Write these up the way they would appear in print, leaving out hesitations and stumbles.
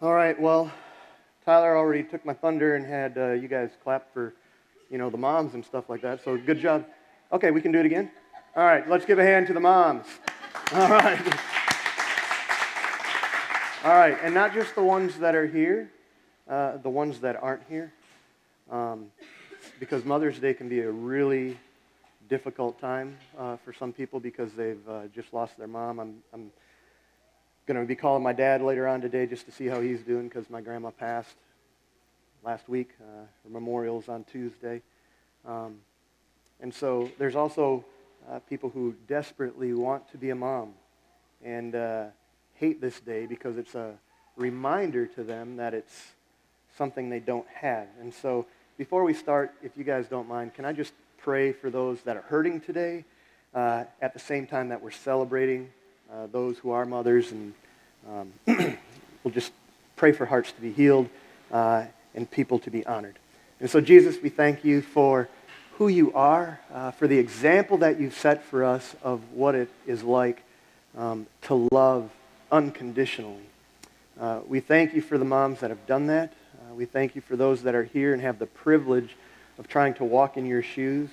All right, well, Tyler already took my thunder and had you guys clap for, the moms and stuff like that, so good job. Okay, we can do it again? All right, let's give a hand to the moms. All right. All right, and not just the ones that are here, the ones that aren't here, because Mother's Day can be a really difficult time for some people because they've just lost their mom. I'm going to be calling my dad later on today just to see how he's doing because my grandma passed last week. Her memorial's on Tuesday. And so there's also people who desperately want to be a mom and hate this day because it's a reminder to them that it's something they don't have. And so before we start, if you guys don't mind, can I just pray for those that are hurting today at the same time that we're celebrating those who are mothers, and we'll just pray for hearts to be healed and people to be honored. And so, Jesus, we thank you for who you are, for the example that you've set for us of what it is like to love unconditionally. We thank you for the moms that have done that. We thank you for those that are here and have the privilege of trying to walk in your shoes.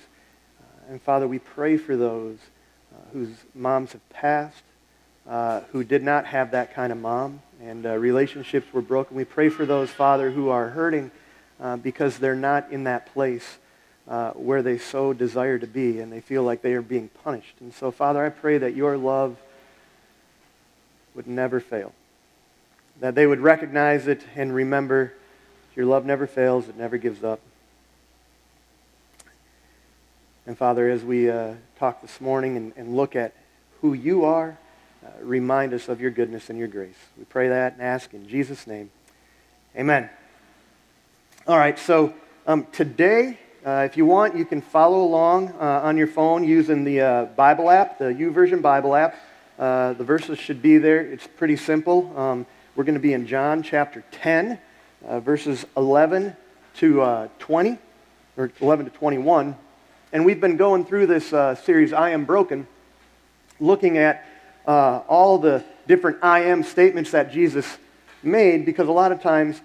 And Father, we pray for those whose moms have passed, who did not have that kind of mom, and relationships were broken. We pray for those, Father, who are hurting because they're not in that place where they so desire to be, and they feel like they are being punished. And so, Father, I pray that your love would never fail, that they would recognize it and remember your love never fails, it never gives up. And Father, as we talk this morning and look at who you are, remind us of your goodness and your grace. We pray that and ask in Jesus' name. Amen. All right, so today, if you want, you can follow along on your phone using the Bible app, the YouVersion Bible app. The verses should be there. It's pretty simple. We're going to be in John chapter 10, verses 11 to 20, or 11 to 21. And we've been going through this series, I Am Broken, looking at all the different I am statements that Jesus made, because a lot of times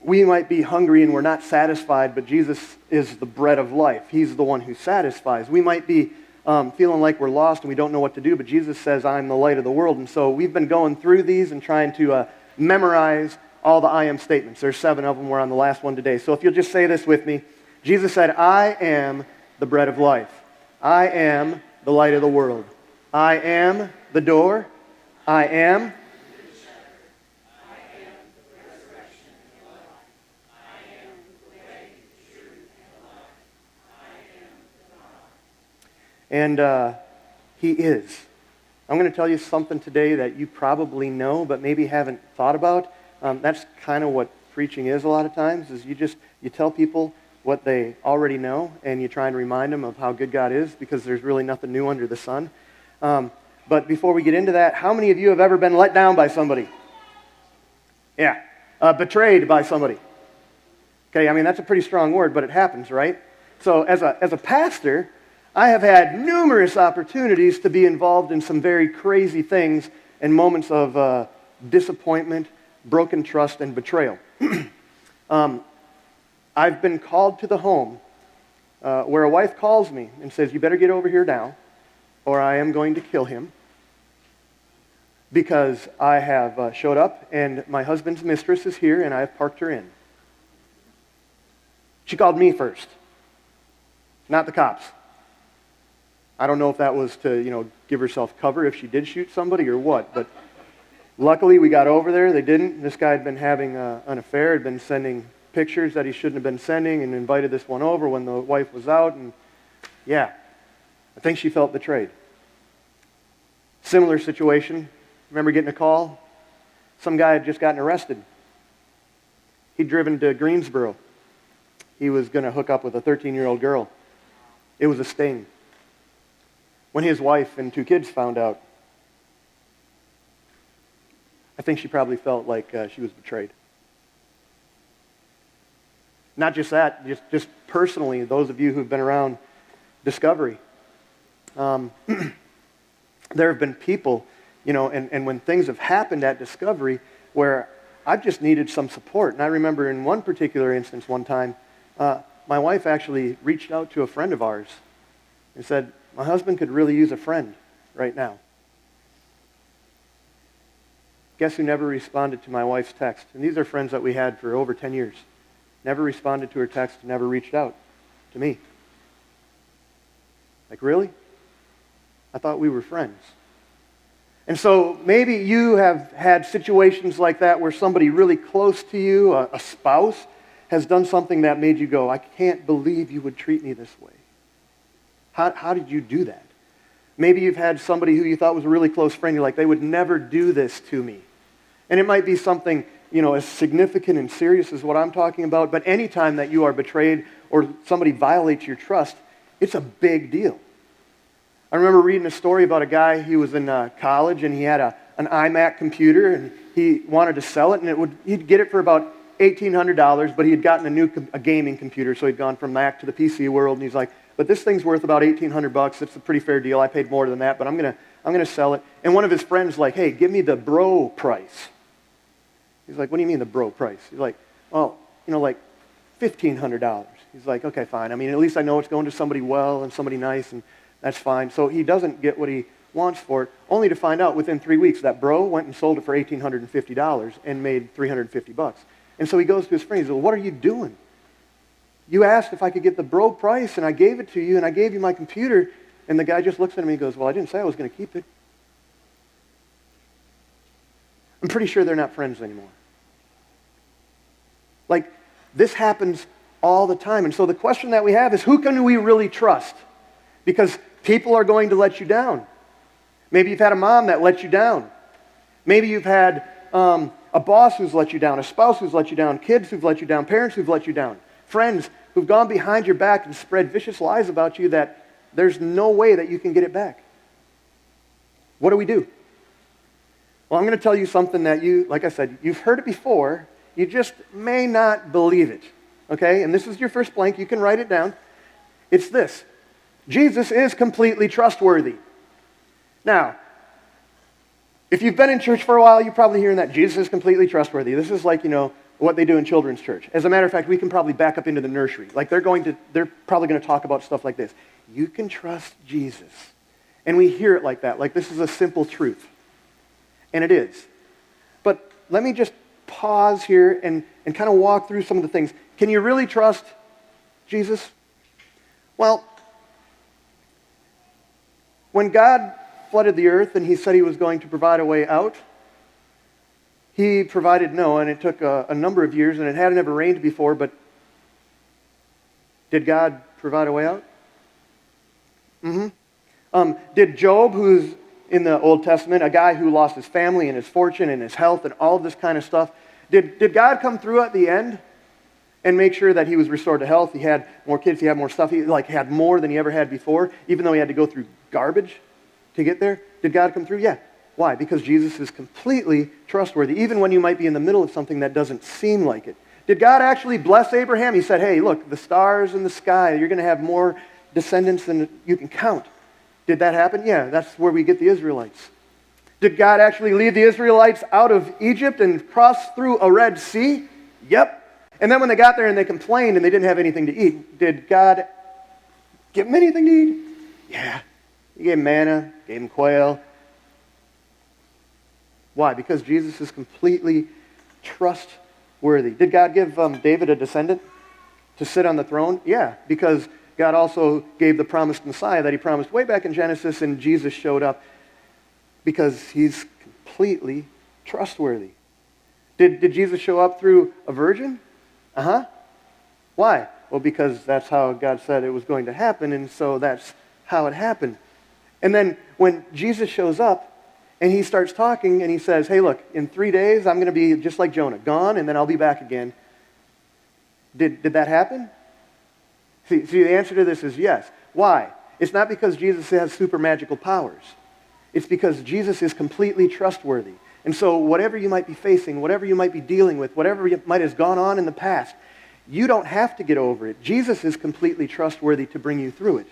we might be hungry and we're not satisfied, but Jesus is the bread of life. He's the one who satisfies. We might be feeling like we're lost and we don't know what to do, but Jesus says, I'm the light of the world. And so we've been going through these and trying to memorize all the I am statements. There's 7 of them. We're on the last one today. So if you'll just say this with me. Jesus said, I am the bread of life. I am the light of the world. I am the door. I am. And he is. I'm going to tell you something today that you probably know, but maybe haven't thought about. That's kind of what preaching is a lot of times, is you tell people what they already know, and you try and remind them of how good God is, because there's really nothing new under the sun. But before we get into that, how many of you have ever been let down by somebody? Yeah. Betrayed by somebody. Okay, I mean, that's a pretty strong word, but it happens, right? So as a pastor, I have had numerous opportunities to be involved in some very crazy things and moments of disappointment, broken trust, and betrayal. I've been called to the home where a wife calls me and says, you better get over here now, or I am going to kill him, because I have showed up and my husband's mistress is here and I have parked her in. She called me first, not the cops. I don't know if that was to, give herself cover if she did shoot somebody or what, but luckily we got over there. They didn't. This guy had been having an affair, had been sending pictures that he shouldn't have been sending, and invited this one over when the wife was out, and yeah, I think she felt betrayed. Similar situation. Remember getting a call? Some guy had just gotten arrested. He'd driven to Greensboro. He was going to hook up with a 13-year-old girl. It was a sting. When his wife and 2 kids found out, I think she probably felt like she was betrayed. Not just that, just personally, those of you who've been around Discovery, there have been people, and when things have happened at Discovery where I've just needed some support. And I remember in one particular instance one time, my wife actually reached out to a friend of ours and said, my husband could really use a friend right now. Guess who never responded to my wife's text? And these are friends that we had for over 10 years. Never responded to her text, never reached out to me. Like, really? I thought we were friends. And so maybe you have had situations like that where somebody really close to you, a spouse, has done something that made you go, I can't believe you would treat me this way. How did you do that? Maybe you've had somebody who you thought was a really close friend. You're like, they would never do this to me. And it might be something, as significant and serious as what I'm talking about, but any time that you are betrayed or somebody violates your trust, it's a big deal. I remember reading a story about a guy, he was in college and he had an iMac computer and he wanted to sell it and he'd get it for about $1,800, but he had gotten a gaming computer, so he'd gone from Mac to the PC world, and he's like, but this thing's worth about $1,800. It's a pretty fair deal. I paid more than that, but I'm gonna sell it. And one of his friends like, hey, give me the bro price. He's like, what do you mean the bro price? He's like, well, like $1,500. He's like, okay, fine. I mean, at least I know it's going to somebody well and somebody nice, and that's fine. So he doesn't get what he wants for it, only to find out within 3 weeks that bro went and sold it for $1,850 and made $350. And so he goes to his friend. He says, well, what are you doing? You asked if I could get the bro price, and I gave it to you, and I gave you my computer. And the guy just looks at him and he goes, well, I didn't say I was going to keep it. I'm pretty sure they're not friends anymore. Like, this happens all the time. And so the question that we have is, who can we really trust? Because people are going to let you down. Maybe you've had a mom that let you down. Maybe you've had a boss who's let you down, a spouse who's let you down, kids who've let you down, parents who've let you down, friends who've gone behind your back and spread vicious lies about you that there's no way that you can get it back. What do we do? Well, I'm going to tell you something that like I said, you've heard it before, you just may not believe it, okay? And this is your first blank, you can write it down. It's this: Jesus is completely trustworthy. Now, if you've been in church for a while, you're probably hearing that Jesus is completely trustworthy. This is like, what they do in children's church. As a matter of fact, we can probably back up into the nursery. Like they're probably going to talk about stuff like this. You can trust Jesus. And we hear it like that, like this is a simple truth. And it is. But let me just pause here and kind of walk through some of the things. Can you really trust Jesus? Well, when God flooded the earth and he said he was going to provide a way out, he provided Noah, and it took a number of years, and it hadn't ever rained before, but did God provide a way out? Did Job, who's in the Old Testament, a guy who lost his family and his fortune and his health and all of this kind of stuff, did God come through at the end and make sure that he was restored to health? He had more kids, he had more stuff, he had more than he ever had before, even though he had to go through garbage to get there? Did God come through? Yeah. Why? Because Jesus is completely trustworthy, even when you might be in the middle of something that doesn't seem like it. Did God actually bless Abraham? He said, hey, look, the stars in the sky, you're going to have more descendants than you can count. Did that happen? Yeah, that's where we get the Israelites. Did God actually lead the Israelites out of Egypt and cross through a Red Sea? Yep. And then when they got there and they complained and they didn't have anything to eat, did God give them anything to eat? Yeah. He gave them manna, gave them quail. Why? Because Jesus is completely trustworthy. Did God give David a descendant to sit on the throne? Yeah, because God also gave the promised Messiah that he promised way back in Genesis, and Jesus showed up because he's completely trustworthy. Did Jesus show up through a virgin? Why? Well, because that's how God said it was going to happen, and so that's how it happened. And then when Jesus shows up, and he starts talking, and he says, hey, look, in 3 days, I'm going to be just like Jonah, gone, and then I'll be back again. Did that happen? See, the answer to this is yes. Why? It's not because Jesus has super magical powers. It's because Jesus is completely trustworthy. And so whatever you might be facing, whatever you might be dealing with, whatever might have gone on in the past, you don't have to get over it. Jesus is completely trustworthy to bring you through it.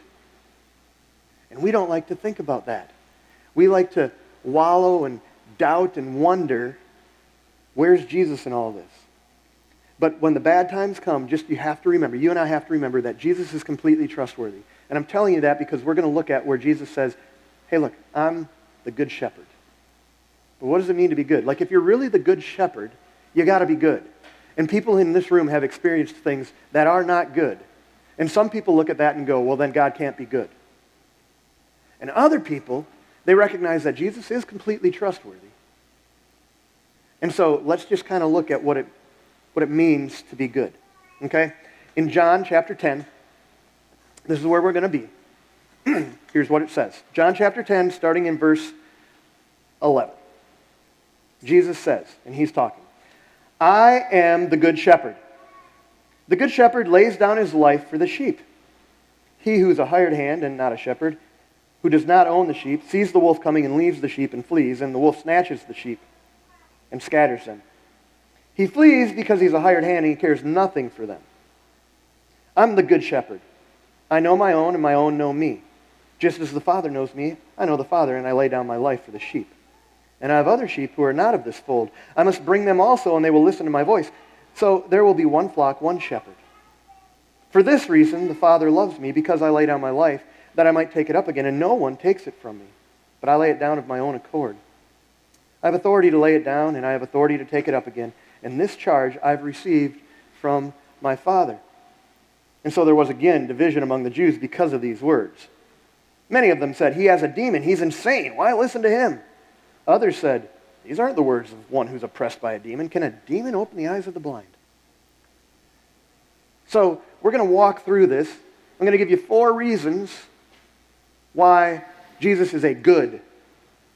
And we don't like to think about that. We like to wallow and doubt and wonder Where's Jesus in all this? But when the bad times come, you have to remember, you and I have to remember that Jesus is completely trustworthy. And I'm telling you that because we're going to look at where Jesus says, hey, look, I'm the good shepherd. But what does it mean to be good? Like, if you're really the good shepherd, you got to be good. And people in this room have experienced things that are not good. And some people look at that and go, well, then God can't be good. And other people, they recognize that Jesus is completely trustworthy. And so let's just kind of look at what it means to be good. Okay? In John chapter 10, this is where we're going to be. Here's what it says. John chapter 10, starting in verse 11. Jesus says, and he's talking, I am the good shepherd. The good shepherd lays down his life for the sheep. He who is a hired hand and not a shepherd, who does not own the sheep, sees the wolf coming and leaves the sheep and flees, and the wolf snatches the sheep and scatters them. He flees because he's a hired hand and he cares nothing for them. I'm the good shepherd. I know my own and my own know me. Just as the Father knows me, I know the Father, and I lay down my life for the sheep. And I have other sheep who are not of this fold. I must bring them also, and they will listen to my voice. So there will be one flock, one shepherd. For this reason, the Father loves me, because I lay down my life, that I might take it up again, and no one takes it from me. But I lay it down of my own accord. I have authority to lay it down, and I have authority to take it up again. And this charge I've received from my Father. And so there was again division among the Jews because of these words. Many of them said, he has a demon, he's insane, why listen to him? Others said, these aren't the words of one who's oppressed by a demon. Can a demon open the eyes of the blind? So we're going to walk through this. I'm going to give you 4 reasons why Jesus is a good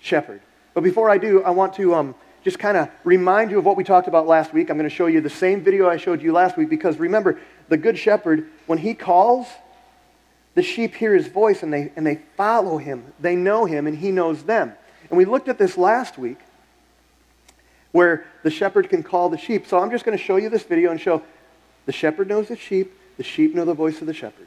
shepherd. But before I do, I want to just kind of remind you of what we talked about last week. I'm going to show you the same video I showed you last week because remember, the good shepherd, when he calls, the sheep hear his voice and they follow him. They know him and he knows them. And we looked at this last week where the shepherd can call the sheep. So I'm just going to show you this video and show the shepherd knows the sheep know the voice of the shepherd.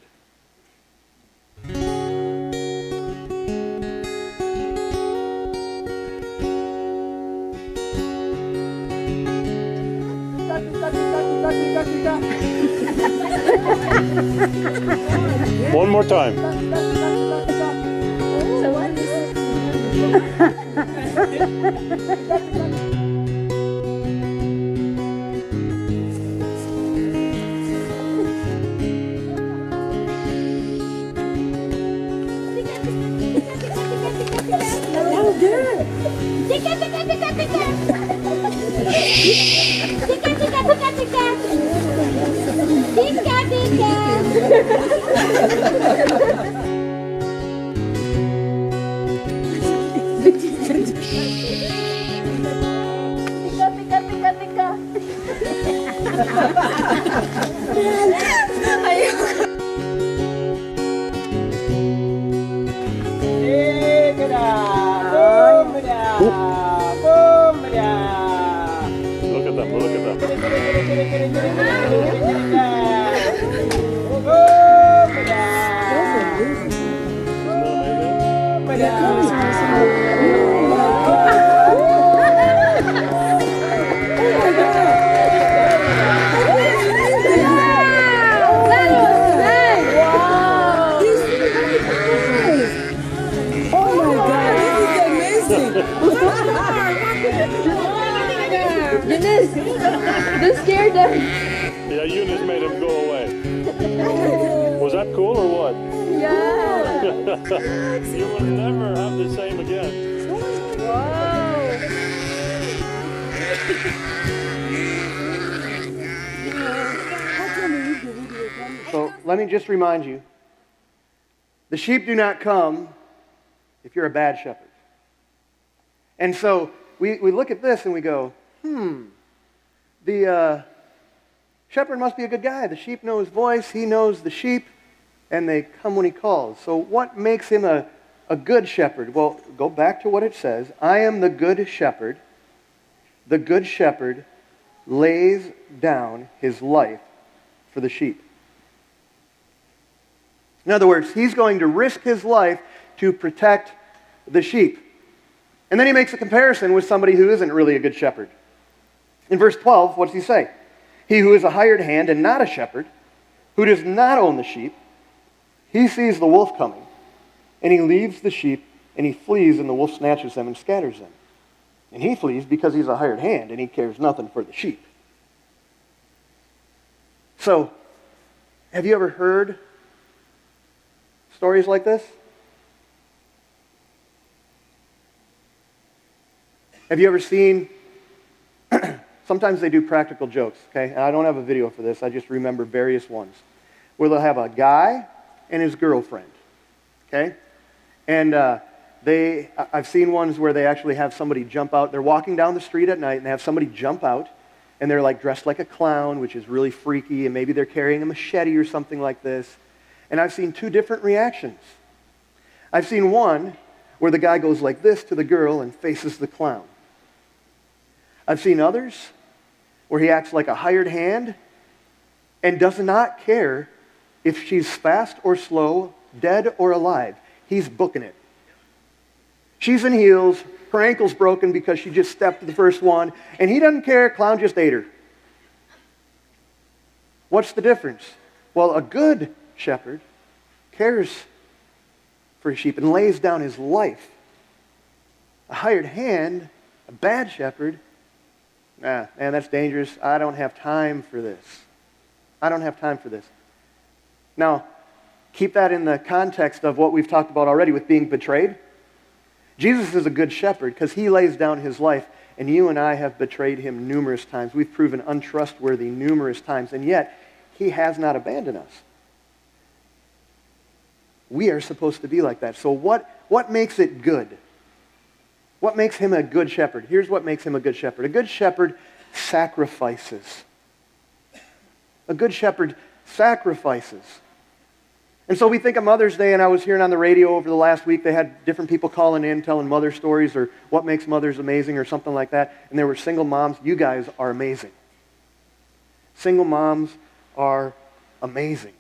One more time. Look at them, look at them. This scared them. Yeah, Eunice made him go away. Was that cool or what? Yeah. You will never have the same again. So let me just remind you, the sheep do not come if you're a bad shepherd. And so we look at this and we go, the shepherd must be a good guy. The sheep know his voice, he knows the sheep, and they come when he calls. So what makes him a good shepherd? Well, go back to what it says. I am the good shepherd. The good shepherd lays down his life for the sheep. In other words, he's going to risk his life to protect the sheep. And then he makes a comparison with somebody who isn't really a good shepherd. In verse 12, what does he say? He who is a hired hand and not a shepherd, who does not own the sheep, he sees the wolf coming, and he leaves the sheep, and he flees, and the wolf snatches them and scatters them. And he flees because he's a hired hand, and he cares nothing for the sheep. So, have you ever heard stories like this? Have you ever seen, sometimes they do practical jokes, okay? And I don't have a video for this, I just remember various ones, where they'll have a guy and his girlfriend, okay? And I've seen ones where they actually have somebody jump out. They're walking down the street at night, and they have somebody jump out, and they're like dressed like a clown, which is really freaky, and maybe they're carrying a machete or something like this. And I've seen two different reactions. I've seen one where the guy goes like this to the girl and faces the clown. I've seen others where he acts like a hired hand and does not care if she's fast or slow, dead or alive. He's booking it. She's in heels, her ankle's broken because she just stepped the first one, and he doesn't care, clown just ate her. What's the difference? Well, a good shepherd cares for his sheep and lays down his life. A hired hand, a bad shepherd, man, that's dangerous. I don't have time for this. I don't have time for this. Now, keep that in the context of what we've talked about already with being betrayed. Jesus is a good shepherd because he lays down his life, and you and I have betrayed him numerous times. We've proven untrustworthy numerous times, and yet he has not abandoned us. We are supposed to be like that. So what makes it good? What makes him a good shepherd? Here's what makes him a good shepherd. A good shepherd sacrifices. A good shepherd sacrifices. And so we think of Mother's Day, and I was hearing on the radio over the last week, they had different people calling in, telling mother stories or what makes mothers amazing or something like that. And there were single moms. You guys are amazing. Single moms are amazing.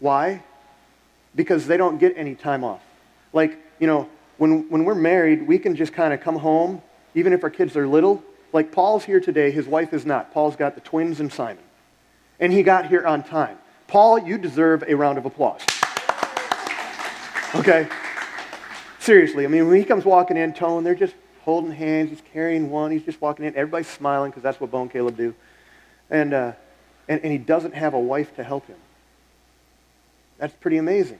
Why? Because they don't get any time off. Like, when we're married, we can just kind of come home, even if our kids are little. Like Paul's here today, his wife is not. Paul's got the twins and Simon. And he got here on time. Paul, you deserve a round of applause. Okay? Seriously, when he comes walking in, Tone, they're just holding hands, he's carrying one, he's just walking in, everybody's smiling because that's what Bo and Caleb do. And he doesn't have a wife to help him. That's pretty amazing.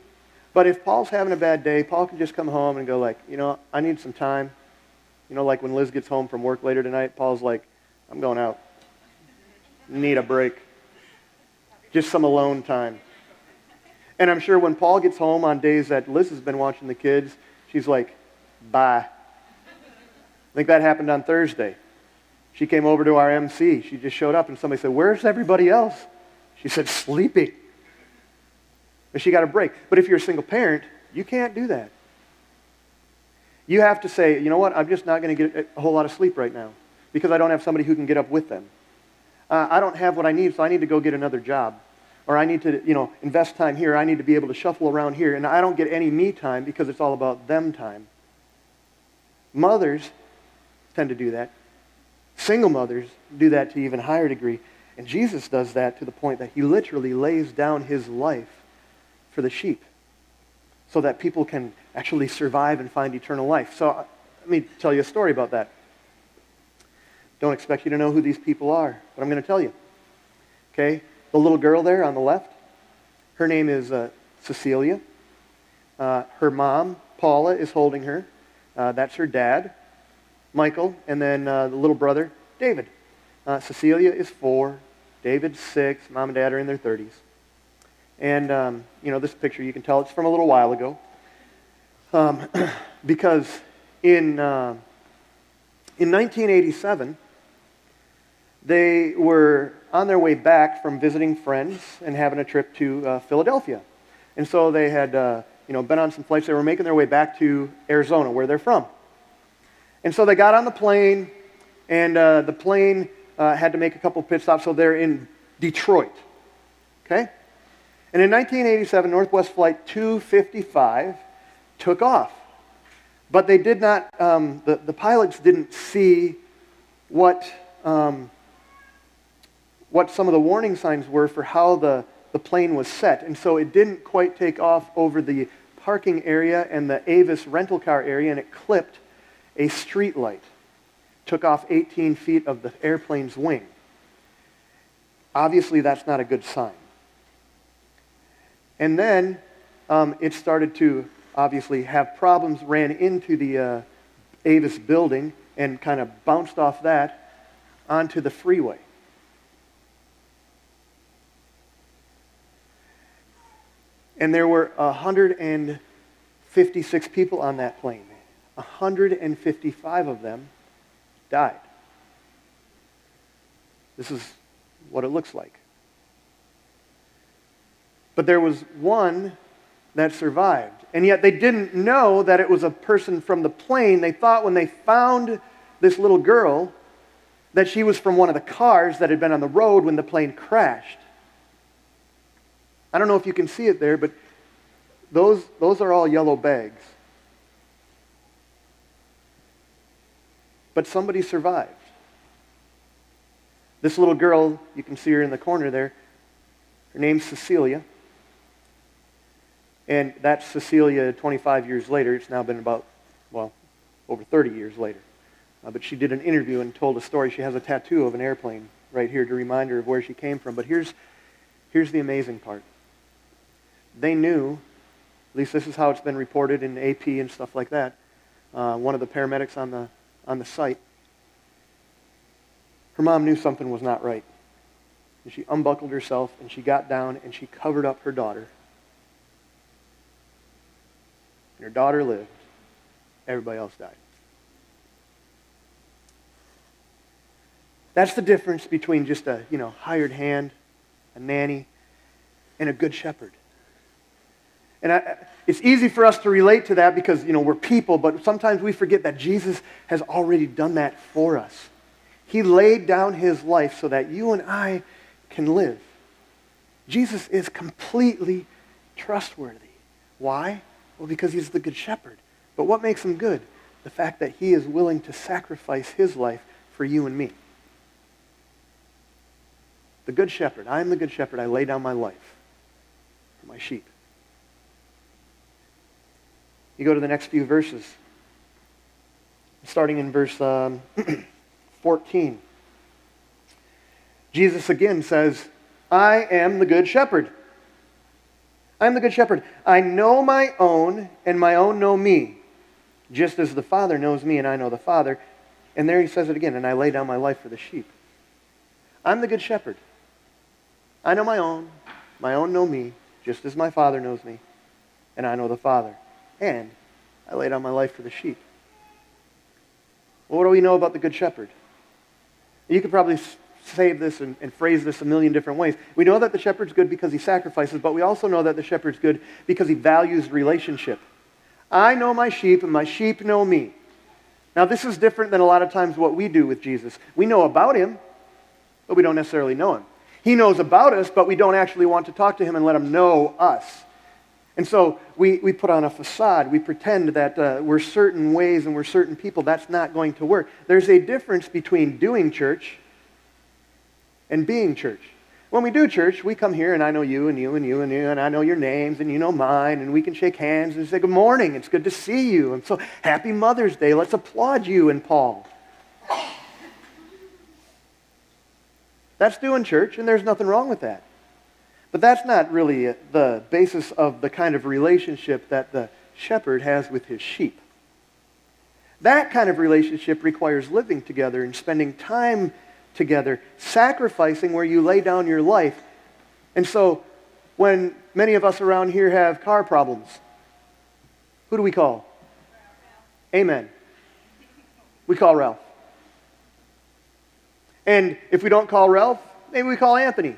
But if Paul's having a bad day, Paul can just come home and go like, I need some time. Like when Liz gets home from work later tonight, Paul's like, I'm going out. Need a break. Just some alone time. And I'm sure when Paul gets home on days that Liz has been watching the kids, she's like, bye. I think that happened on Thursday. She came over to our MC. She just showed up and somebody said, where's everybody else? She said, sleeping. But she got a break. But if you're a single parent, you can't do that. You have to say, you know what, I'm just not going to get a whole lot of sleep right now because I don't have somebody who can get up with them. I don't have what I need, so I need to go get another job. Or I need to, invest time here. I need to be able to shuffle around here. And I don't get any me time because it's all about them time. Mothers tend to do that. Single mothers do that to an even higher degree. And Jesus does that to the point that he literally lays down his life for the sheep so that people can actually survive and find eternal life. So let me tell you a story about that. Don't expect you to know who these people are, but I'm going to tell you. Okay? The little girl there on the left, her name is Cecilia. Her mom, Paula, is holding her. That's her dad, Michael, and then the little brother, David. Cecilia is 4, David's 6, mom and dad are in their 30s. And, this picture, you can tell it's from a little while ago. Because in 1987, they were on their way back from visiting friends and having a trip to Philadelphia. And so they had, been on some flights. They were making their way back to Arizona, where they're from. And so they got on the plane, and the plane had to make a couple pit stops, so they're in Detroit. Okay? And in 1987, Northwest Flight 255 took off. But they did not, the pilots didn't see what what some of the warning signs were for how the plane was set. And so it didn't quite take off over the parking area and the Avis rental car area, and it clipped a street light. Took off 18 feet of the airplane's wing. Obviously, that's not a good sign. And then it started to obviously have problems, ran into the Avis building and kind of bounced off that onto the freeway. And there were 156 people on that plane. 155 of them died. This is what it looks like. But there was one that survived. And yet they didn't know that it was a person from the plane. They thought when they found this little girl that she was from one of the cars that had been on the road when the plane crashed. I don't know if you can see it there, but those are all yellow bags. But somebody survived. This little girl, you can see her in the corner there, her name's Cecilia. And that's Cecilia 25 years later. It's now been about, over 30 years later. But she did an interview and told a story. She has a tattoo of an airplane right here to remind her of where she came from. But here's the amazing part. They knew, at least this is how it's been reported in AP and stuff like that, one of the paramedics on the site, her mom knew something was not right. And she unbuckled herself and she got down and she covered up her daughter. And her daughter lived. Everybody else died. That's the difference between just a hired hand, a nanny, and a good shepherd. And it's easy for us to relate to that because we're people, but sometimes we forget that Jesus has already done that for us. He laid down his life so that you and I can live. Jesus is completely trustworthy. Why? Well, because he's the good shepherd. But what makes him good? The fact that he is willing to sacrifice his life for you and me. The good shepherd. I am the good shepherd. I lay down my life for my sheep. You go to the next few verses. Starting in verse 14. Jesus again says, I am the good shepherd. I am the good shepherd. I know my own, and my own know me, just as the Father knows me, and I know the Father. And there he says it again, and I lay down my life for the sheep. I'm the good shepherd. I know my own know me, just as my Father knows me, and I know the Father. And I lay down my life for the sheep. Well, what do we know about the good shepherd? You could probably say this and phrase this a million different ways. We know that the shepherd's good because he sacrifices, but we also know that the shepherd's good because he values relationship. I know my sheep, and my sheep know me. Now, this is different than a lot of times what we do with Jesus. We know about him, but we don't necessarily know him. He knows about us, but we don't actually want to talk to him and let him know us. And so we put on a facade. We pretend that we're certain ways and we're certain people. That's not going to work. There's a difference between doing church and being church. When we do church, we come here and I know you and you and you and you, and I know your names and you know mine, and we can shake hands and say, good morning, it's good to see you. And so, happy Mother's Day, let's applaud you and Paul. That's doing church, and there's nothing wrong with that. But that's not really the basis of the kind of relationship that the shepherd has with his sheep. That kind of relationship requires living together and spending time together, sacrificing where you lay down your life. And so, when many of us around here have car problems, who do we call? Amen. We call Ralph. And if we don't call Ralph, maybe we call Anthony.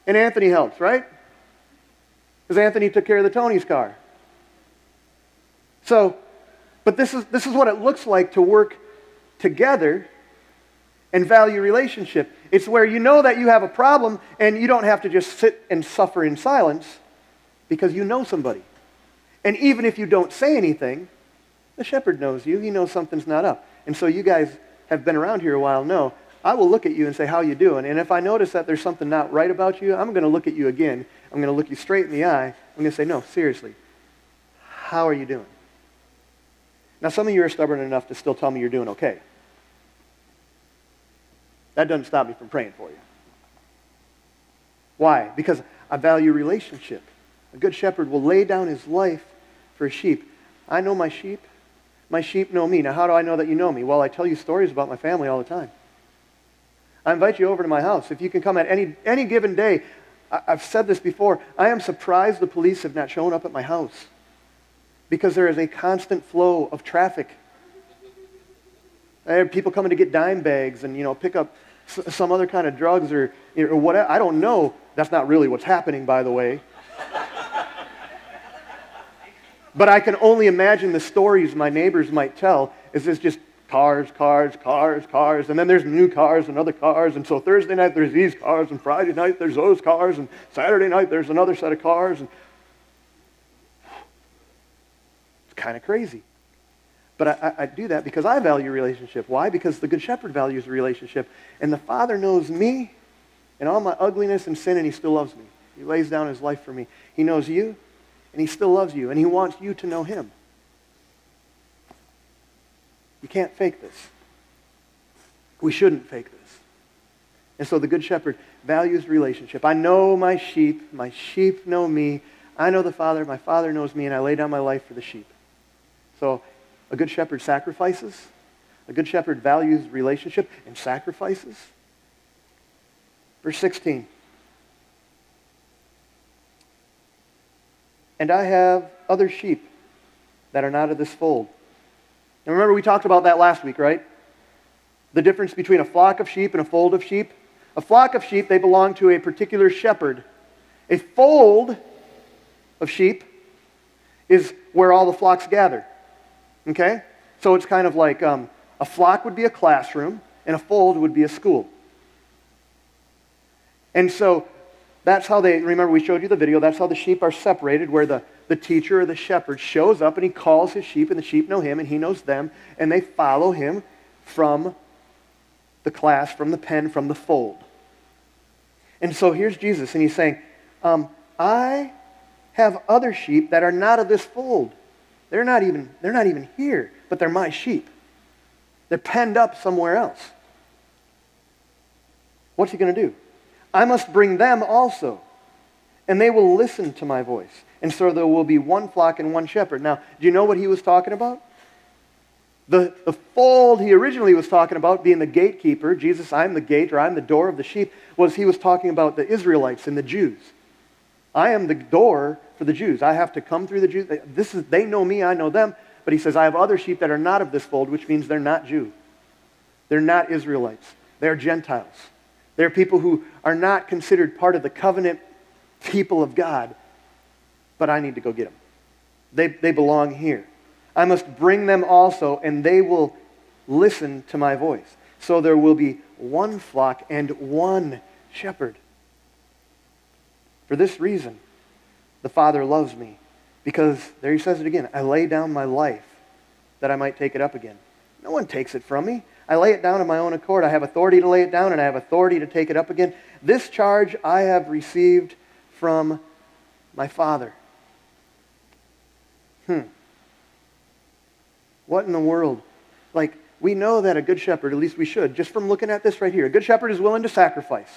And Anthony helps, right? Because Anthony took care of the Tony's car. So, but this is what it looks like to work together and value relationship. It's where you know that you have a problem and you don't have to just sit and suffer in silence because you know somebody. And even if you don't say anything, the shepherd knows you. He knows something's not up. And so you guys have been around here a while know I will look at you and say, how you doing? And if I notice that there's something not right about you, I'm going to look at you again. I'm going to look you straight in the eye. I'm going to say, no, seriously, how are you doing? Now, some of you are stubborn enough to still tell me you're doing okay. That doesn't stop me from praying for you. Why? Because I value relationship. A good shepherd will lay down his life for his sheep. I know my sheep. My sheep know me. Now, how do I know that you know me? Well, I tell you stories about my family all the time. I invite you over to my house. If you can come at any given day, I've said this before, I am surprised the police have not shown up at my house because there is a constant flow of traffic. I have people coming to get dime bags and, pick up some other kind of drugs or whatever. I don't know. That's not really what's happening, by the way. But I can only imagine the stories my neighbors might tell. Is this just cars, and then there's new cars and other cars, and so Thursday night there's these cars, and Friday night there's those cars, and Saturday night there's another set of cars. And it's kind of crazy. But I do that because I value relationship. Why? Because the Good Shepherd values relationship. And the Father knows me and all my ugliness and sin, and He still loves me. He lays down His life for me. He knows you, and He still loves you, and He wants you to know Him. You can't fake this. We shouldn't fake this. And so the Good Shepherd values relationship. I know my sheep know me. I know the Father, my Father knows me, and I lay down my life for the sheep. So a Good Shepherd sacrifices. A Good Shepherd values relationship and sacrifices. Verse 16. And I have other sheep that are not of this fold. And remember, we talked about that last week, right? The difference between a flock of sheep and a fold of sheep. A flock of sheep, they belong to a particular shepherd. A fold of sheep is where all the flocks gather. Okay? So it's kind of like a flock would be a classroom, and a fold would be a school. And so that's how remember we showed you the video, that's how the sheep are separated, where the teacher or the shepherd shows up and he calls his sheep, and the sheep know him and he knows them, and they follow him from the class, from the pen, from the fold. And so here's Jesus, and he's saying, I have other sheep that are not of this fold. They're not even here, but they're my sheep. They're penned up somewhere else. What's he going to do? I must bring them also, and they will listen to my voice. And so there will be one flock and one shepherd. Now, do you know what he was talking about? The fold he originally was talking about, being the gatekeeper, Jesus, I'm the gate, or I'm the door of the sheep, he was talking about the Israelites and the Jews. I am the door for the Jews. I have to come through the Jews. They know me, I know them. But he says, I have other sheep that are not of this fold, which means they're not Jew. They're not Israelites. They're Gentiles. They're people who are not considered part of the covenant people of God. But I need to go get them. They belong here. I must bring them also, and they will listen to my voice. So there will be one flock and one shepherd. For this reason, the Father loves me, because, there he says it again, I lay down my life that I might take it up again. No one takes it from me. I lay it down of my own accord. I have authority to lay it down, and I have authority to take it up again. This charge I have received from my Father. What in the world? We know that a good shepherd, at least we should, just from looking at this right here, a good shepherd is willing to sacrifice.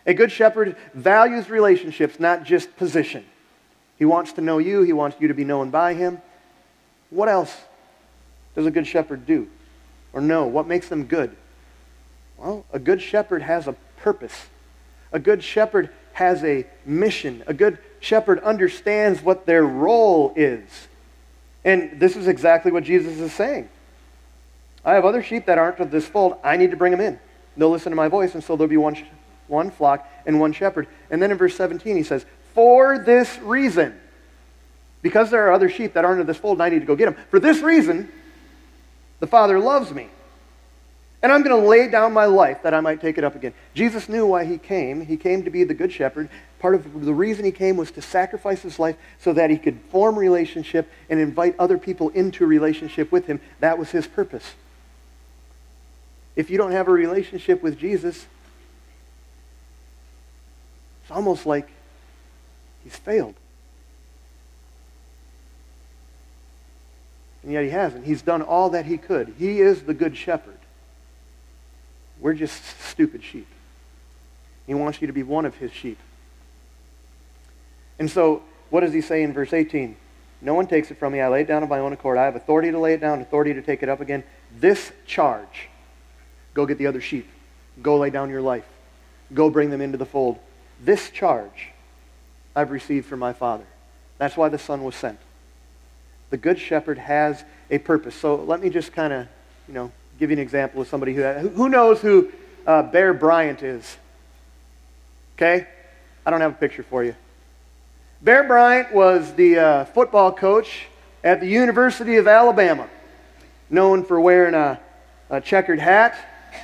A good shepherd values relationships, not just position. He wants to know you. He wants you to be known by him. What else does a good shepherd do? Or know? What makes them good? Well, a good shepherd has a purpose. A good shepherd has a mission. A good shepherd understands what their role is. And this is exactly what Jesus is saying. I have other sheep that aren't of this fold. I need to bring them in. They'll listen to my voice, and so there'll be one flock and one shepherd. And then in verse 17 he says, for this reason, because there are other sheep that aren't of this fold and I need to go get them, for this reason, the Father loves me. And I'm going to lay down my life that I might take it up again. Jesus knew why he came. He came to be the good shepherd. Part of the reason he came was to sacrifice his life so that he could form relationship and invite other people into relationship with him. That was his purpose. If you don't have a relationship with Jesus, it's almost like he's failed. And yet he hasn't. He's done all that he could. He is the good shepherd. We're just stupid sheep. He wants you to be one of his sheep. And so, what does he say in verse 18? No one takes it from me. I lay it down of my own accord. I have authority to lay it down, authority to take it up again. This charge, go get the other sheep. Go lay down your life. Go bring them into the fold. This charge I've received from my Father. That's why the Son was sent. The Good Shepherd has a purpose. So let me just kind of, give you an example of somebody who knows who Bear Bryant is. Okay? I don't have a picture for you. Bear Bryant was the football coach at the University of Alabama, known for wearing a checkered hat.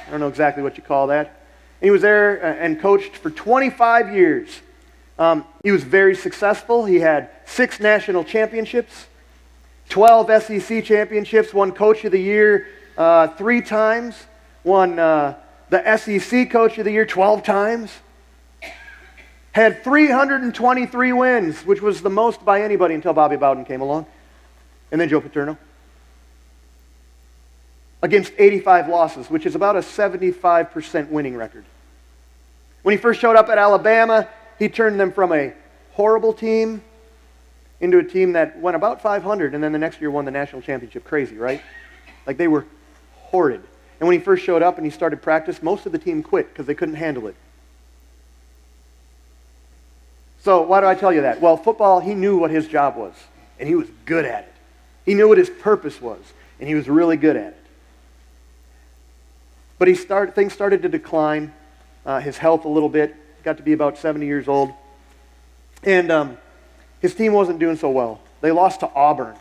I don't know exactly what you call that. And he was there and coached for 25 years. He was very successful. He had 6 national championships, 12 SEC championships, won Coach of the Year 3 times, won the SEC Coach of the Year 12 times, had 323 wins, which was the most by anybody until Bobby Bowden came along, and then Joe Paterno, against 85 losses, which is about a 75% winning record. When he first showed up at Alabama, he turned them from a horrible team into a team that went about 500, and then the next year won the national championship. Crazy, right? Like, they were horrid. And when he first showed up and he started practice, most of the team quit because they couldn't handle it. So why do I tell you that? Well, football, he knew what his job was, and he was good at it. He knew what his purpose was, and he was really good at it. But things started to decline, his health a little bit. Got to be about 70 years old. And his team wasn't doing so well. They lost to Auburn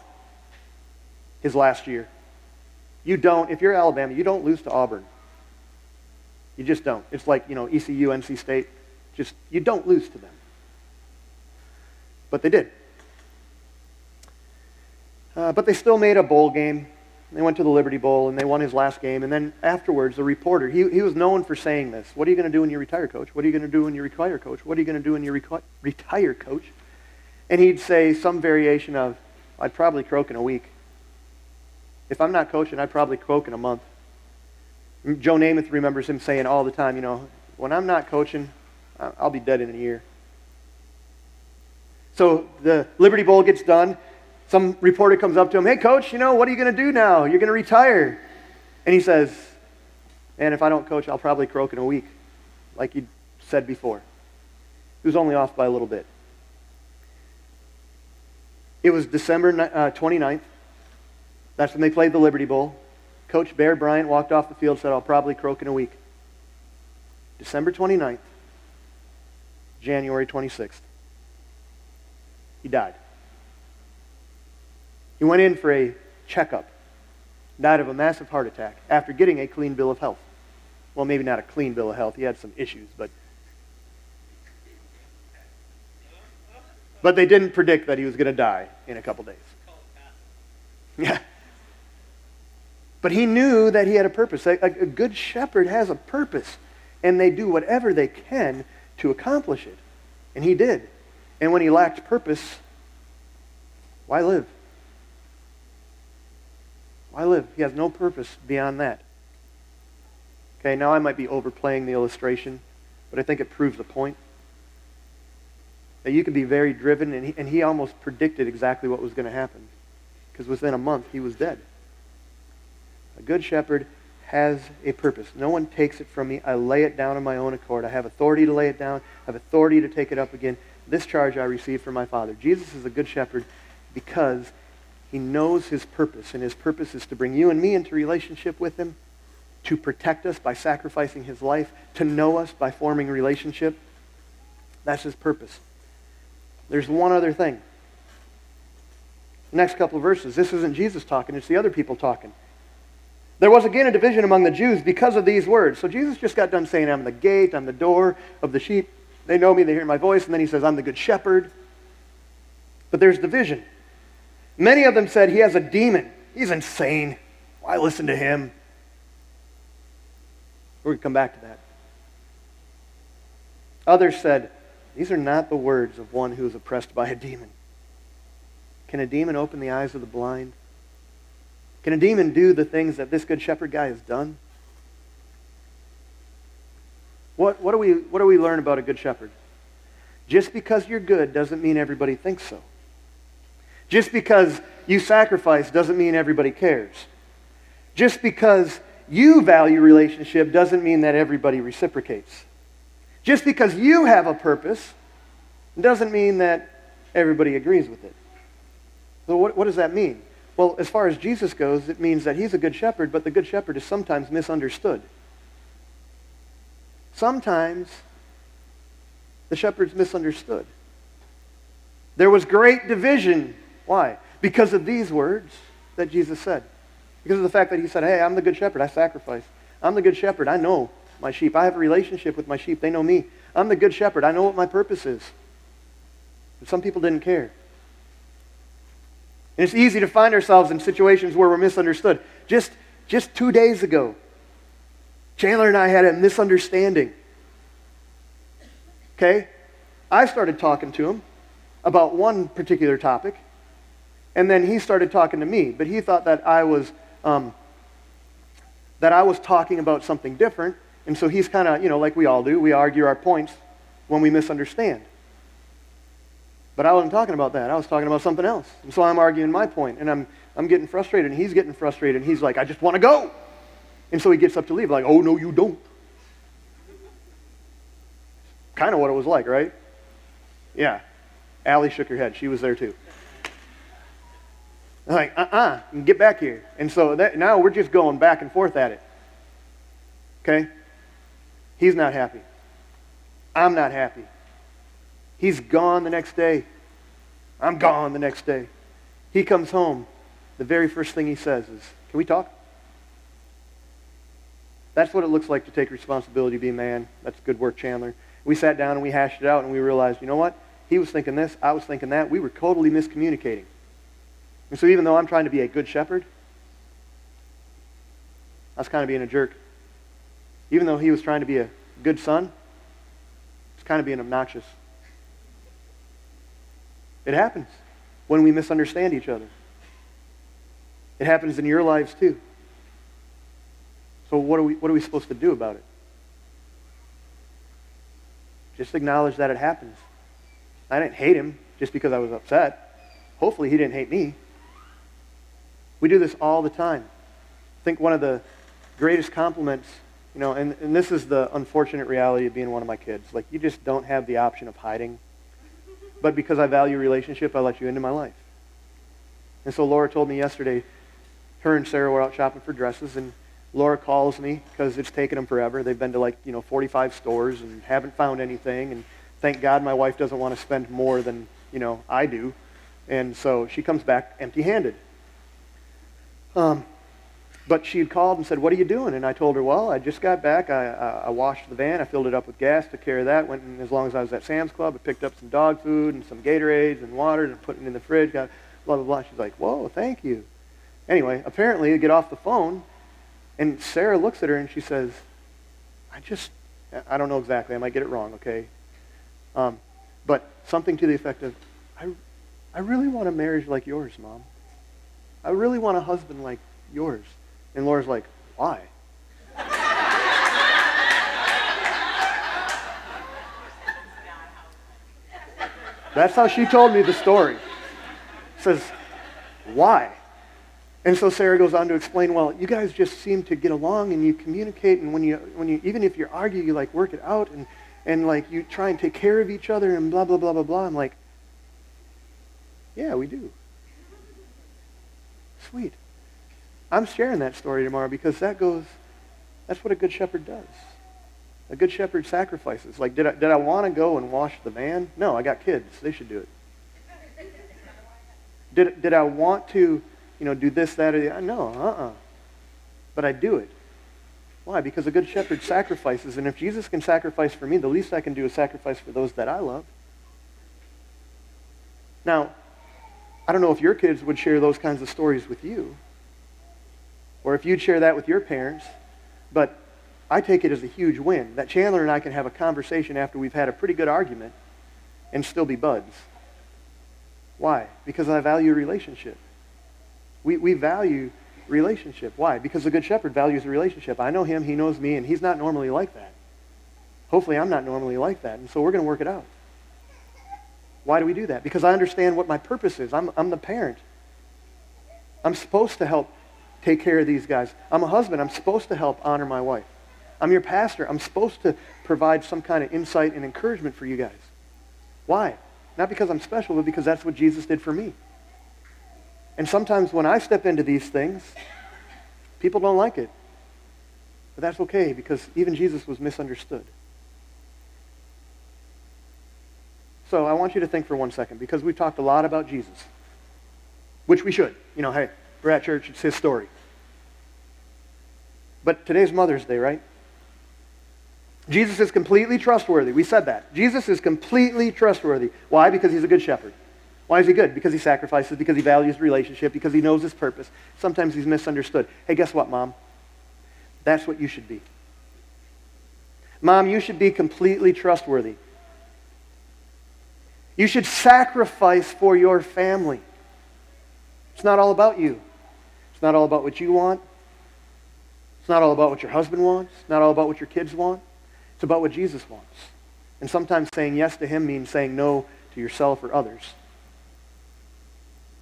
his last year. If you're Alabama, you don't lose to Auburn. You just don't. It's like, ECU, NC State. You don't lose to them. But they did. But they still made a bowl game. They went to the Liberty Bowl, and they won his last game. And then afterwards, the reporter, he was known for saying this. What are you going to do when you retire, coach? What are you going to do when you retire, coach? What are you going to do when you retire, coach? And he'd say some variation of, I'd probably croak in a week. If I'm not coaching, I'd probably croak in a month. Joe Namath remembers him saying all the time, when I'm not coaching, I'll be dead in a year. So the Liberty Bowl gets done. Some reporter comes up to him, hey, coach, what are you going to do now? You're going to retire. And he says, man, if I don't coach, I'll probably croak in a week, like you said before. He was only off by a little bit. It was December 29th. That's when they played the Liberty Bowl. Coach Bear Bryant walked off the field and said, I'll probably croak in a week. December 29th, January 26th. He died. He went in for a checkup, died of a massive heart attack after getting a clean bill of health. Well, maybe not a clean bill of health. He had some issues, but they didn't predict that he was going to die in a couple days. Yeah. But he knew that he had a purpose. A good shepherd has a purpose, and they do whatever they can to accomplish it. And he did. And when he lacked purpose, why live? Why live? He has no purpose beyond that. Okay, now I might be overplaying the illustration, but I think it proves the point. That you can be very driven, and he almost predicted exactly what was going to happen. Because within a month, he was dead. A good shepherd has a purpose. No one takes it from me. I lay it down on my own accord. I have authority to lay it down. I have authority to take it up again. This charge I received from my Father. Jesus is a good shepherd because he knows his purpose, and his purpose is to bring you and me into relationship with him, to protect us by sacrificing his life, to know us by forming relationship. That's his purpose. There's one other thing. The next couple of verses, this isn't Jesus talking, it's the other people talking. There was again a division among the Jews because of these words. So Jesus just got done saying, I'm the gate, I'm the door of the sheep. They know me, they hear my voice, and then he says, I'm the good shepherd. But there's division. Many of them said, he has a demon. He's insane. Why listen to him? We're going to come back to that. Others said, these are not the words of one who is oppressed by a demon. Can a demon open the eyes of the blind? Can a demon do the things that this good shepherd guy has done? What do we learn about a good shepherd? Just because you're good doesn't mean everybody thinks so. Just because you sacrifice doesn't mean everybody cares. Just because you value relationship doesn't mean that everybody reciprocates. Just because you have a purpose doesn't mean that everybody agrees with it. So what does that mean? Well, as far as Jesus goes, it means that he's a good shepherd, but the good shepherd is sometimes misunderstood. Sometimes the shepherd's misunderstood. There was great division. Why? Because of these words that Jesus said. Because of the fact that he said, hey, I'm the good shepherd, I sacrifice. I'm the good shepherd, I know my sheep. I have a relationship with my sheep, they know me. I'm the good shepherd, I know what my purpose is. But some people didn't care. And it's easy to find ourselves in situations where we're misunderstood. Just 2 days ago, Chandler and I had a misunderstanding. Okay? I started talking to him about one particular topic, and then he started talking to me, but he thought that I was talking about something different, and so he's kind of, like we all do, we argue our points when we misunderstand. But I wasn't talking about that. I was talking about something else. And so I'm arguing my point, and I'm getting frustrated, and he's getting frustrated, and he's like, I just want to go. And so he gets up to leave, like, oh, no, you don't. Kind of what it was like, right? Yeah. Allie shook her head. She was there too. I'm like, get back here. And so now we're just going back and forth at it. Okay? He's not happy. I'm not happy. He's gone the next day. I'm gone the next day. He comes home. The very first thing he says is, can we talk? That's what it looks like to take responsibility, be a man. That's good work, Chandler. We sat down and we hashed it out and we realized, you know what? He was thinking this, I was thinking that. We were totally miscommunicating. And so even though I'm trying to be a good shepherd, I was kind of being a jerk. Even though he was trying to be a good son, he was kind of being obnoxious. It happens when we misunderstand each other. It happens in your lives too. So what are we supposed to do about it? Just acknowledge that it happens. I didn't hate him just because I was upset. Hopefully he didn't hate me. We do this all the time. I think one of the greatest compliments, and this is the unfortunate reality of being one of my kids. Like, you just don't have the option of hiding. But because I value relationship, I let you into my life. And so Laura told me yesterday, her and Sarah were out shopping for dresses, and Laura calls me because it's taken them forever. They've been to 45 stores and haven't found anything. And thank God my wife doesn't want to spend more than, I do. And so she comes back empty-handed. But she had called and said, what are you doing? And I told her, well, I just got back. I washed the van. I filled it up with gas, took care of that. Went in, as long as I was at Sam's Club, I picked up some dog food and some Gatorades and water and put it in the fridge. Got blah, blah, blah. She's like, whoa, thank you. Anyway, apparently, I get off the phone, and Sarah looks at her and she says, I don't know exactly. I might get it wrong, okay? But something to the effect of, I really want a marriage like yours, Mom. I really want a husband like yours. And Laura's like, why? That's how she told me the story. Says, why? And so Sarah goes on to explain, well, you guys just seem to get along and you communicate, and when you even if you argue, you like work it out and like you try and take care of each other and blah, blah, blah, blah, blah. I'm like, yeah, we do. Sweet. I'm sharing that story tomorrow because that's what a good shepherd does. A good shepherd sacrifices. Like, did I want to go and wash the van? No, I got kids. They should do it. Did I want to, do this, that, or the other? No, But I do it. Why? Because a good shepherd sacrifices, and if Jesus can sacrifice for me, the least I can do is sacrifice for those that I love. Now, I don't know if your kids would share those kinds of stories with you, or if you'd share that with your parents, but I take it as a huge win that Chandler and I can have a conversation after we've had a pretty good argument and still be buds. Why? Because I value relationship. We value relationship. Why? Because the Good Shepherd values a relationship. I know him, he knows me, and he's not normally like that. Hopefully I'm not normally like that, and so we're going to work it out. Why do we do that? Because I understand what my purpose is. I'm the parent. I'm supposed to help take care of these guys. I'm a husband. I'm supposed to help honor my wife. I'm your pastor. I'm supposed to provide some kind of insight and encouragement for you guys. Why? Not because I'm special, but because that's what Jesus did for me. And sometimes when I step into these things, people don't like it. But that's okay, because even Jesus was misunderstood. So I want you to think for 1 second, because we've talked a lot about Jesus, which we should. You know, hey, we're at church, it's his story. But today's Mother's Day, right? Jesus is completely trustworthy. We said that. Jesus is completely trustworthy. Why? Because he's a good shepherd. Why is he good? Because he sacrifices, because he values relationship, because he knows his purpose. Sometimes he's misunderstood. Hey, guess what, Mom? That's what you should be. Mom, you should be completely trustworthy. You should sacrifice for your family. It's not all about you. It's not all about what you want. It's not all about what your husband wants. It's not all about what your kids want. It's about what Jesus wants. And sometimes saying yes to him means saying no to yourself or others.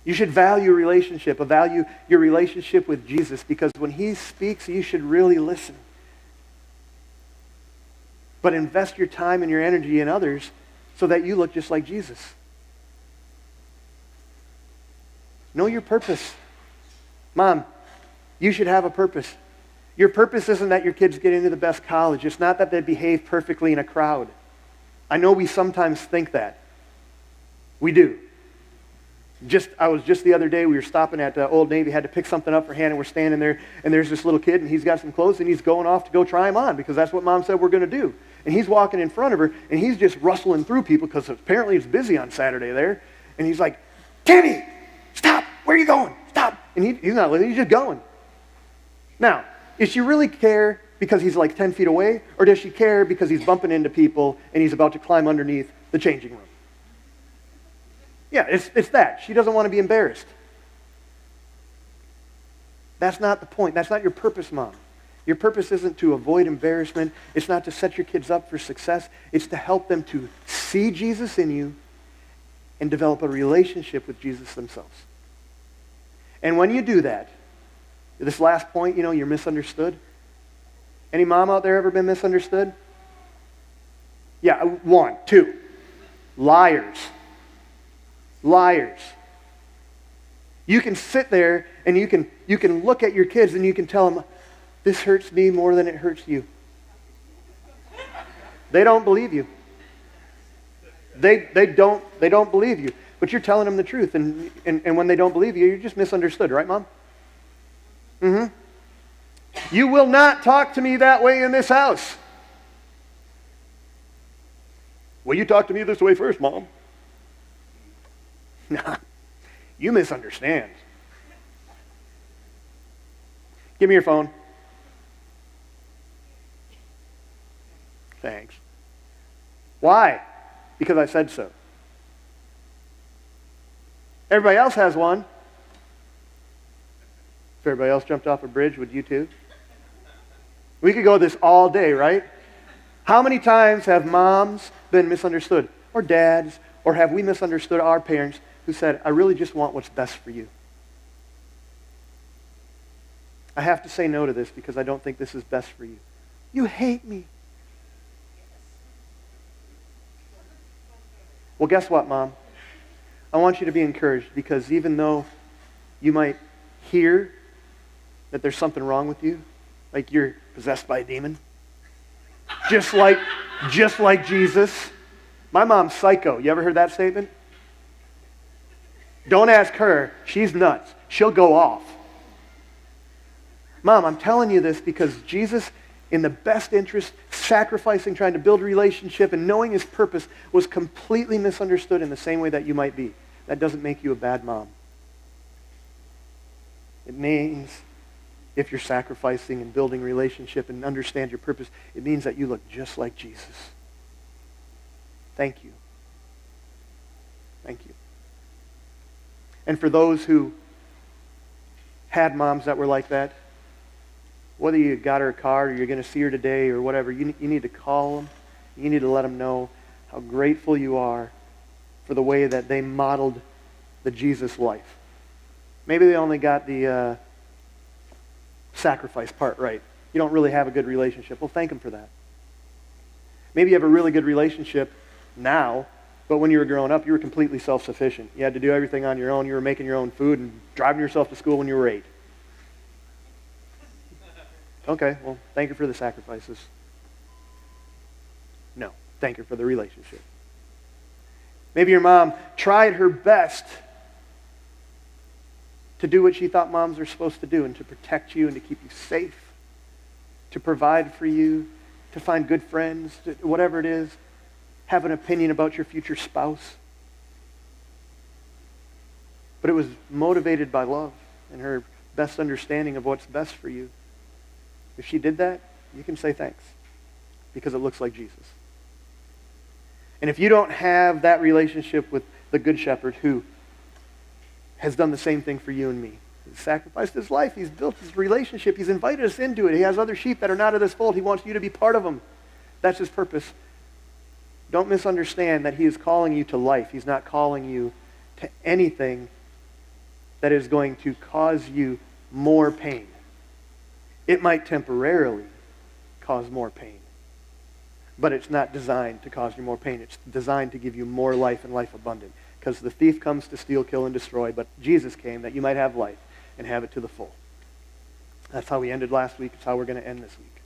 You should value value your relationship with Jesus, because when he speaks, you should really listen. But invest your time and your energy in others so that you look just like Jesus. Know your purpose. Mom, you should have a purpose. Your purpose isn't that your kids get into the best college. It's not that they behave perfectly in a crowd. I know we sometimes think that. We do. I was just the other day, we were stopping at Old Navy, had to pick something up for Hannah. We're standing there, and there's this little kid, and he's got some clothes, and he's going off to go try them on, because that's what Mom said we're going to do. And he's walking in front of her, and he's just rustling through people, because apparently it's busy on Saturday there. And he's like, Tammy, stop, where are you going? Stop. And he's not listening, he's just going. Now, does she really care because he's like 10 feet away, or does she care because he's bumping into people and he's about to climb underneath the changing room? Yeah, it's that. She doesn't want to be embarrassed. That's not the point. That's not your purpose, Mom. Your purpose isn't to avoid embarrassment. It's not to set your kids up for success. It's to help them to see Jesus in you and develop a relationship with Jesus themselves. And when you do that, this last point, you're misunderstood. Any mom out there ever been misunderstood? Yeah, 1, 2. Liars. Liars. You can sit there and you can look at your kids and you can tell them, this hurts me more than it hurts you. They don't believe you. They don't believe you. But you're telling them the truth, and when they don't believe you, you're just misunderstood, right, Mom? Mm-hmm. You will not talk to me that way in this house. Well, you talk to me this way first, Mom. Nah, you misunderstand. Give me your phone. Thanks. Why? Because I said so. Everybody else has one. If everybody else jumped off a bridge, would you too? We could go this all day, right? How many times have moms been misunderstood? Or dads? Or have we misunderstood our parents who said, I really just want what's best for you? I have to say no to this because I don't think this is best for you. You hate me. Well, guess what, Mom? I want you to be encouraged, because even though you might hear that there's something wrong with you, like you're possessed by a demon, just like Jesus. My mom's psycho. You ever heard that statement? Don't ask her. She's nuts. She'll go off. Mom, I'm telling you this because Jesus, in the best interest, sacrificing, trying to build a relationship, and knowing his purpose, was completely misunderstood in the same way that you might be. That doesn't make you a bad mom. It means if you're sacrificing and building relationship and understand your purpose, it means that you look just like Jesus. Thank you. Thank you. And for those who had moms that were like that, whether you got her a card or you're going to see her today or whatever, you need to call them. You need to let them know how grateful you are for the way that they modeled the Jesus life. Maybe they only got the sacrifice part right. You don't really have a good relationship. Well, thank them for that. Maybe you have a really good relationship now, but when you were growing up, you were completely self-sufficient. You had to do everything on your own. You were making your own food and driving yourself to school when you were 8. Okay, well, thank you for the sacrifices. No, thank you for the relationship. Maybe your mom tried her best to do what she thought moms are supposed to do and to protect you and to keep you safe, to provide for you, to find good friends, whatever it is, have an opinion about your future spouse. But it was motivated by love and her best understanding of what's best for you. If she did that, you can say thanks because it looks like Jesus. And if you don't have that relationship with the Good Shepherd who has done the same thing for you and me, he's sacrificed his life, he's built his relationship, he's invited us into it, he has other sheep that are not of this fold, he wants you to be part of them. That's his purpose. Don't misunderstand that he is calling you to life. He's not calling you to anything that is going to cause you more pain. It might temporarily cause more pain, but it's not designed to cause you more pain. It's designed to give you more life and life abundant. Because the thief comes to steal, kill, and destroy, but Jesus came that you might have life and have it to the full. That's how we ended last week. It's how we're going to end this week.